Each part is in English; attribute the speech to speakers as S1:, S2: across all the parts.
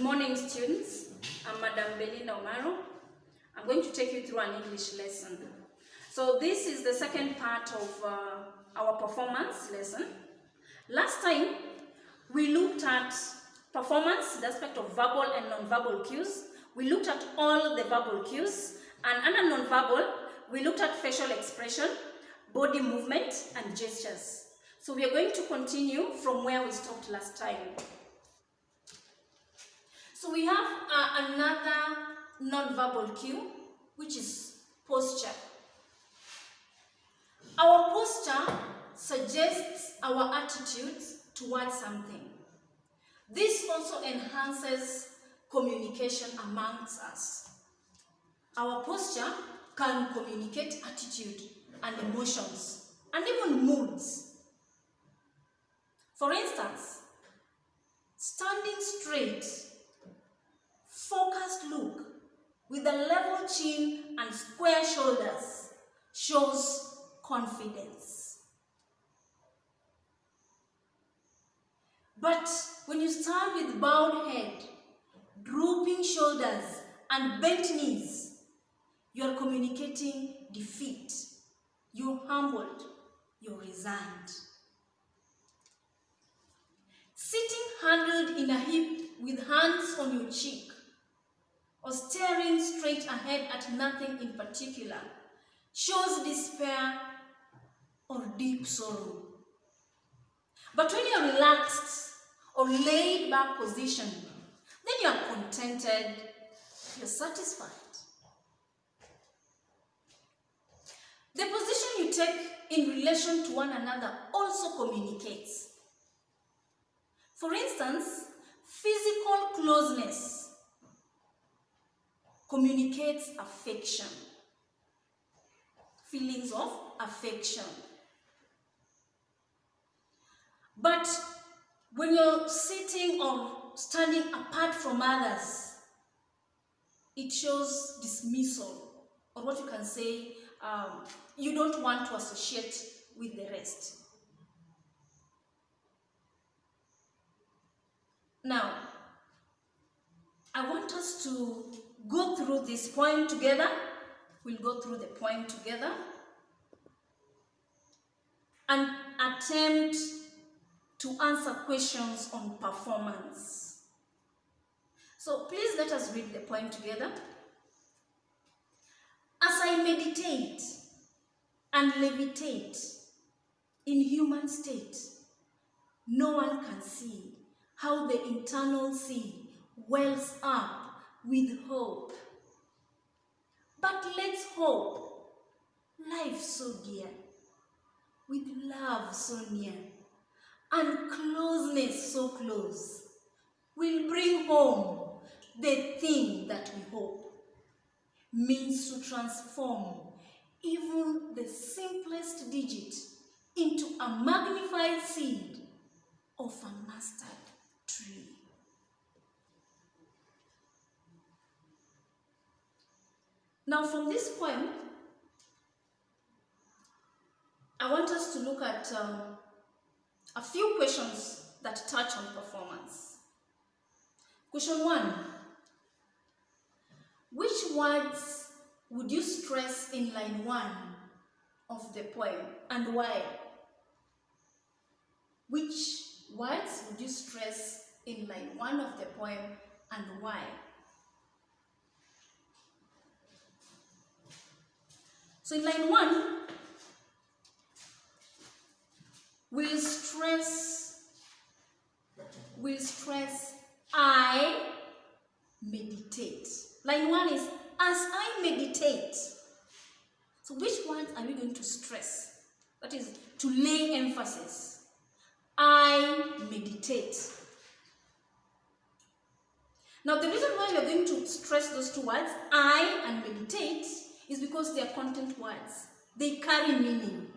S1: morning, students. I'm Madam Belinda Omaro. I'm going to take you through an English lesson. So this is the second part of our performance lesson. Last time, we looked at performance, the aspect of verbal and non-verbal cues. We looked at all the verbal cues, and under non-verbal, we looked at facial expression, body movement, and gestures. So we are going to continue from where we stopped last time. So we have another non-verbal cue, which is posture. Our posture suggests our attitudes towards something. This also enhances communication amongst us. Our posture can communicate attitude and emotions, and even moods. For instance, standing straight, focused look with a level chin and square shoulders shows confidence. But when you stand with bowed head, drooping shoulders, and bent knees, you are communicating defeat. You're humbled, you're resigned. Sitting handled in a heap with hands on your cheek, or staring straight ahead at nothing in particular, shows despair or deep sorrow. But when you're relaxed or laid back position, then you are contented, you're satisfied. The position you take in relation to one another also communicates. For instance, physical closeness communicates affection, feelings of affection. But when you're sitting or standing apart from others, it shows dismissal, or what you can say, you don't want to associate with the rest. Now, I want us to go through this poem together. We'll go through the poem together and attempt to answer questions on performance. So please let us read the poem together. As I meditate and levitate in human state, no one can see how the internal sea wells up with hope. But let's hope life so dear, with love so near, and closeness so close, will bring home the thing that we hope, means to transform even the simplest digit into a magnified seed of a mustard tree. Now from this poem, I want us to look at a few questions that touch on performance. Question 1. Which words would you stress in line 1 of the poem, and why? Which words would you stress in line 1 of the poem, and why? So in line 1, we'll stress I meditate. Line 1 is, as I meditate. So which words are we going to stress? That is, to lay emphasis. I meditate. Now the reason why we are going to stress those two words, I and meditate, is because they are content words. They carry meaning.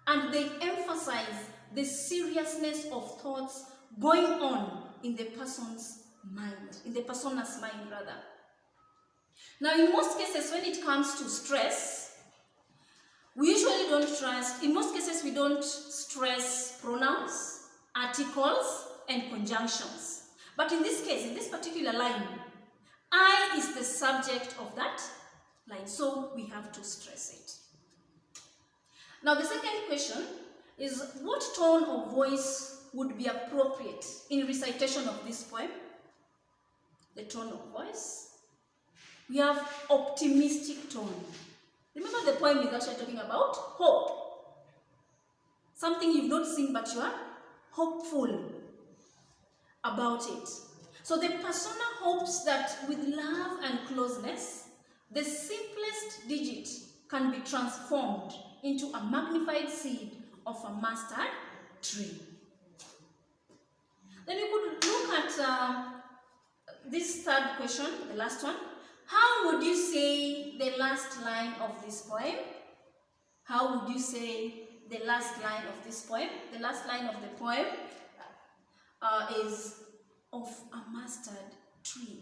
S1: And they emphasize the seriousness of thoughts going on in the person's mind, in the persona's mind rather. Now in most cases when it comes to stress, we usually don't stress, in most cases we don't stress pronouns, articles, and conjunctions. But in this case, in this particular line, I is the subject of that line, so we have to stress it. Now the second question is, what tone of voice would be appropriate in recitation of this poem? The tone of voice. We have optimistic tone. Remember, the poem is actually talking about hope. Something you've not seen, but you are hopeful about it. So the persona hopes that with love and closeness, the simplest digit can be transformed into a magnified seed of a mustard tree. Then we could look at this third question, the last one. How would you say the last line of this poem? How would you say the last line of this poem? The last line of the poem is of a mustard tree.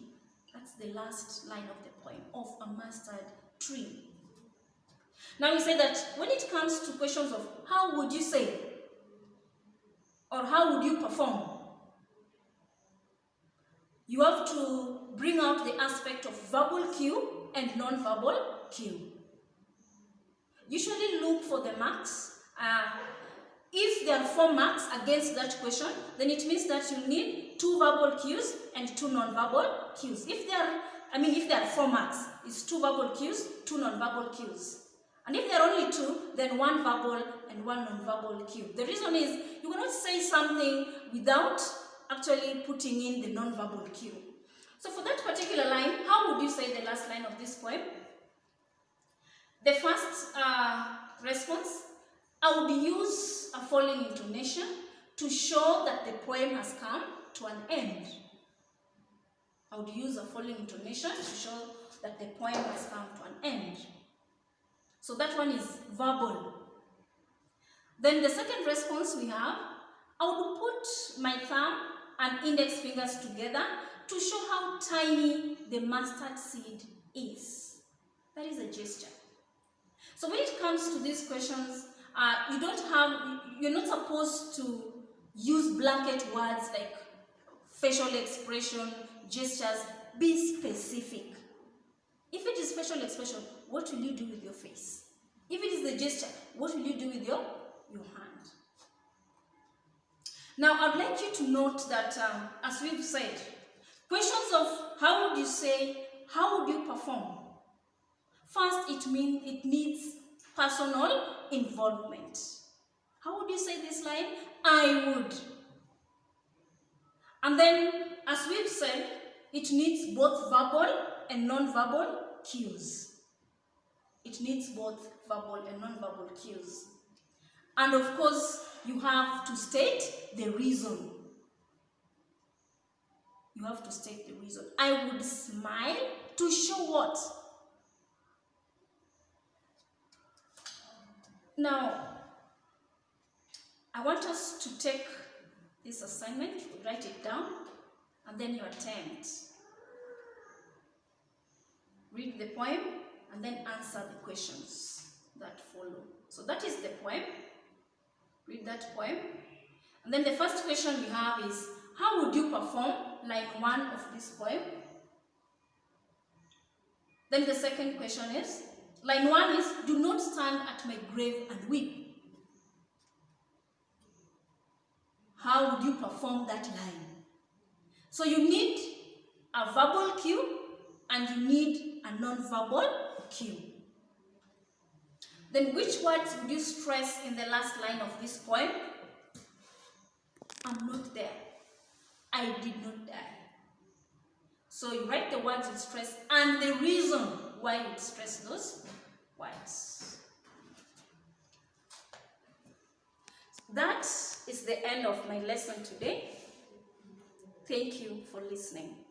S1: That's the last line of the poem, of a mustard tree. Now we say that when it comes to questions of how would you say or how would you perform, you have to bring out the aspect of verbal cue and non-verbal cue. Usually look for the marks. If there are 4 marks against that question, then it means that you need 2 verbal cues and 2 non-verbal cues. If there are 4 marks, it's 2 verbal cues, 2 non-verbal cues. And if there are only 2, then 1 verbal and 1 non-verbal cue. The reason is you cannot say something without actually putting in the non-verbal cue. So for that particular line, how would you say the last line of this poem? The first response, I would use a falling intonation to show that the poem has come to an end. I would use a falling intonation to show that the poem has come to an end. So that one is verbal. Then the second response we have, I would put my thumb and index fingers together to show how tiny the mustard seed is. That is a gesture. So when it comes to these questions, you're not supposed to use blanket words like facial expression, gestures. Be specific. If it is facial expression, what will you do with your face? If it is the gesture, what will you do with your hand? Now, I'd like you to note that, as we've said, questions of how would you say, how would you perform? First, it needs personal involvement. How would you say this line? I would. And then, as we've said, it needs both verbal and non-verbal cues. It needs both verbal and non-verbal cues. And of course, you have to state the reason. You have to state the reason. I would smile to show what? Now, I want us to take this assignment, write it down, and then you attempt. Read the poem and then answer the questions that follow. So that is the poem. Read that poem. And then the first question we have is, how would you perform line 1 of this poem? Then the second question is, line 1 is, do not stand at my grave and weep. How would you perform that line? So you need a verbal cue and you need a non-verbal cue. Then which words would you stress in the last line of this poem? I'm not there. I did not die. So you write the words you stress and the reason why you stress those words. That is the end of my lesson today. Thank you for listening.